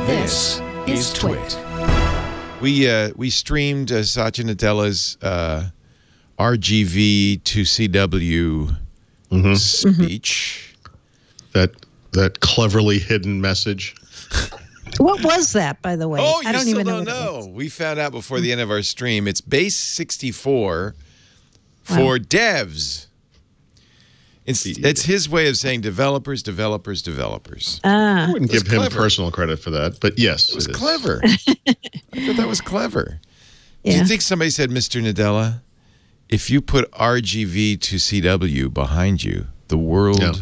This is TWiT. We streamed Satya Nadella's RGV to CW speech. That cleverly hidden message. What was that, by the way? Oh, I don't still even don't know. We found out before the end of our stream. It's base 64 for devs. It's his way of saying developers. I wouldn't give him personal credit for that, but yes. It was clever. I thought that was clever. Yeah. Do you think somebody said, Mr. Nadella, if you put RGV to CW behind you, the world... Yeah.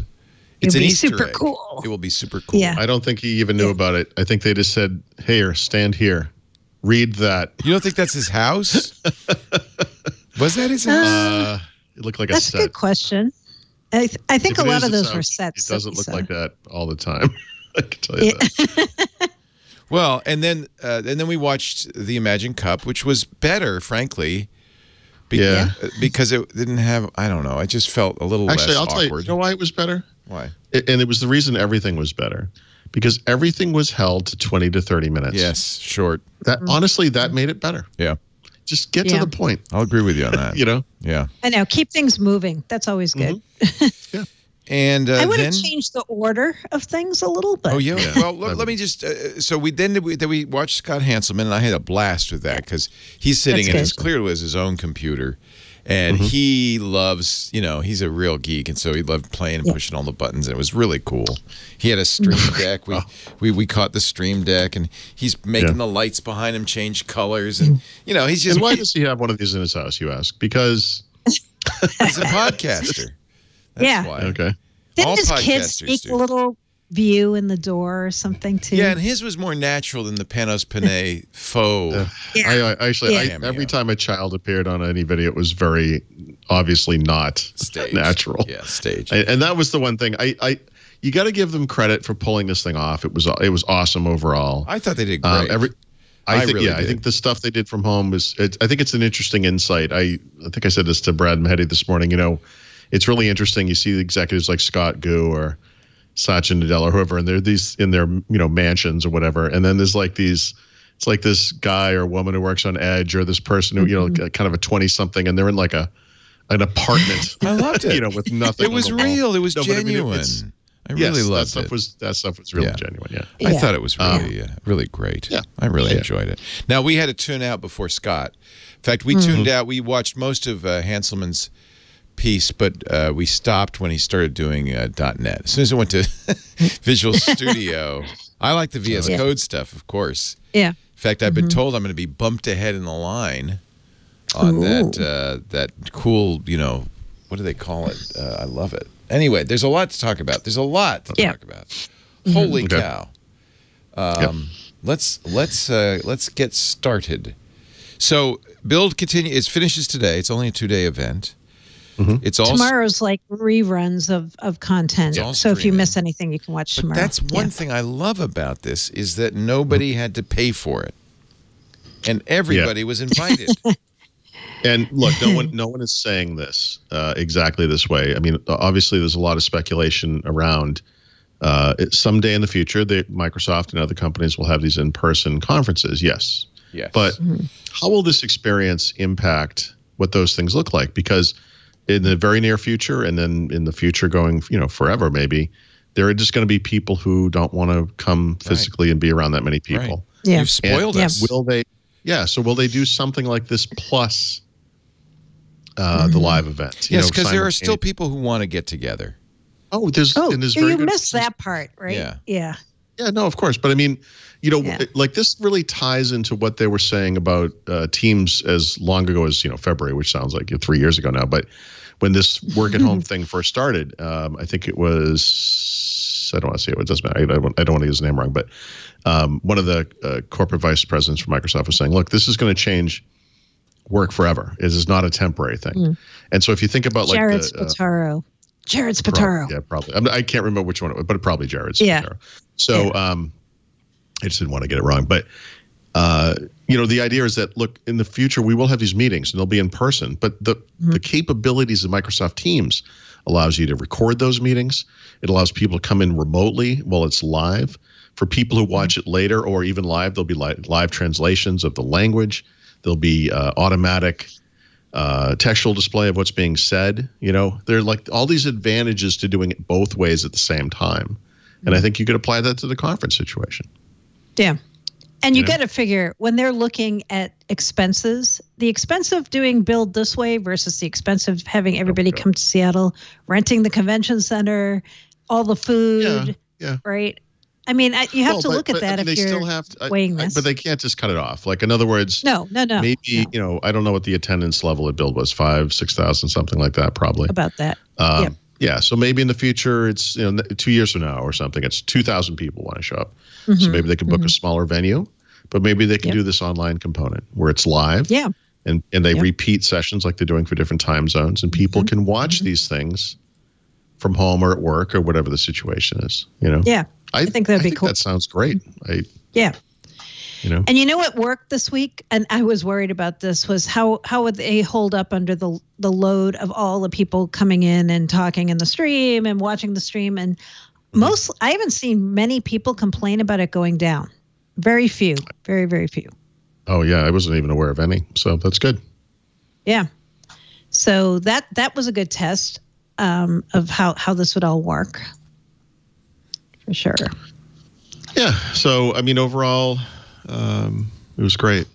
It's an Easter egg. Cool. It will be super cool. Yeah. I don't think he even knew about it. I think they just said, "Here, stand here, read that." You don't think that's his house? Was that his house? It looked like that's a set. a good question. I think a lot of those were sets. It doesn't look like that all the time. I can tell you that. Well, and then we watched the Imagine Cup, which was better, frankly. Because it didn't have. I don't know. I just felt a little less awkward. Actually, I'll tell you. You know why it was better? Why? And it was the reason everything was better, because everything was held to 20 to 30 minutes. Yes, short. That honestly, that made it better. Yeah. Just get to the point. I'll agree with you on that. You know? Yeah. I know. Keep things moving. That's always good. Yeah. And I would have changed the order of things a little bit. Oh yeah. Well, let me just. So we watched Scott Hanselman, and I had a blast with that because he's sitting in his own computer. And he loves, he's a real geek, and so he loved playing and pushing all the buttons, and it was really cool. He had a stream deck. We caught the stream deck, and he's making the lights behind him change colors, and he's just. And why does he have one of these in his house? You ask? Because he's a podcaster. That's why. Okay. Didn't his kids sneak a little view in the door or something too? Yeah, and his was more natural than the Panos Panay faux. Every time a child appeared on any video, it was very obviously not natural. Yeah, staged. And that was the one thing you got to give them credit for pulling this thing off. It was awesome overall. I thought they did great. I think the stuff they did from home was. I think it's an interesting insight. I think I said this to Brad Mahedi this morning. It's really interesting. You see the executives like Scott Gu or Satya Nadella or whoever, and they're in their mansions or whatever, and then there's like these. It's like this guy or woman who works on Edge, or this person who kind of a 20-something, and they're in like an apartment. I loved it. With nothing. It was real. It was genuine. I really loved it. That stuff was really genuine. Yeah. I thought it was really really great. Yeah. I really enjoyed it. Now we had to tune out before Scott. In fact, we tuned out. We watched most of Hanselman's piece, but we stopped when he started doing .NET. As soon as I went to Visual Studio, I like the VS Code stuff, of course. Yeah. In fact, I've been told I'm going to be bumped ahead in the line on that cool, what do they call it? I love it. Anyway, there's a lot to talk about. Talk about. Holy cow! Let's get started. So, build finishes today. It's only a 2-day event. It's all tomorrow's like reruns of content. So if you miss anything, you can watch tomorrow. That's one thing I love about this is that nobody had to pay for it, and everybody was invited. And look, no one is saying this exactly this way. I mean, obviously, there's a lot of speculation around. Someday in the future, Microsoft and other companies will have these in-person conferences. Yes. But how will this experience impact what those things look like? Because in the very near future, and then in the future going, forever maybe, there are just going to be people who don't want to come physically and be around that many people. Right. Yeah. You've spoiled us. Will they? Yeah. So will they do something like this plus the live event? Yes, because there are still people who want to get together. Oh, there's you missed that part, right? Yeah. Yeah, no, of course. But I mean, like this really ties into what they were saying about Teams as long ago as, February, which sounds like 3 years ago now. But when this work at home thing first started, I think it was, I don't want to say it doesn't matter. I don't want to use his name wrong, but one of the corporate vice presidents from Microsoft was saying, look, this is going to change work forever. It is not a temporary thing. And so if you think about Jared Spataro. Jared Spataro. Yeah, probably. I can't remember which one it was, but probably Jared Spataro. So I just didn't want to get it wrong. But, the idea is that, look, in the future, we will have these meetings and they'll be in person. But the capabilities of Microsoft Teams allows you to record those meetings. It allows people to come in remotely while it's live. For people who watch it later or even live, there'll be live translations of the language. There'll be automatic textual display of what's being said. You know, there are like all these advantages to doing it both ways at the same time. And I think you could apply that to the conference situation. Yeah. And you got to figure when they're looking at expenses, the expense of doing build this way versus the expense of having everybody come to Seattle, renting the convention center, all the food, right? I mean, you have to look at that if you're weighing this. But they can't just cut it off. Like, in other words, no. Maybe, you know, I don't know what the attendance level at Build was, 5,000, 6,000, something like that, probably. About that. Yeah. So maybe in the future, it's, you know, 2 years from now or something, it's 2,000 people want to show up. So maybe they can book a smaller venue, but maybe they can do this online component where it's live. Yeah. And they repeat sessions like they're doing for different time zones, and people can watch these things from home or at work or whatever the situation is, you know? Yeah. I think that'd be cool. That sounds great. Yeah. You know? And you know what worked this week? And I was worried about this was how would they hold up under the load of all the people coming in and talking in the stream and watching the stream. And I haven't seen many people complain about it going down. Very few. Very, very few. Oh, yeah. I wasn't even aware of any. So that's good. Yeah. So that was a good test of how this would all work. For sure. Yeah. So, I mean, overall, it was great.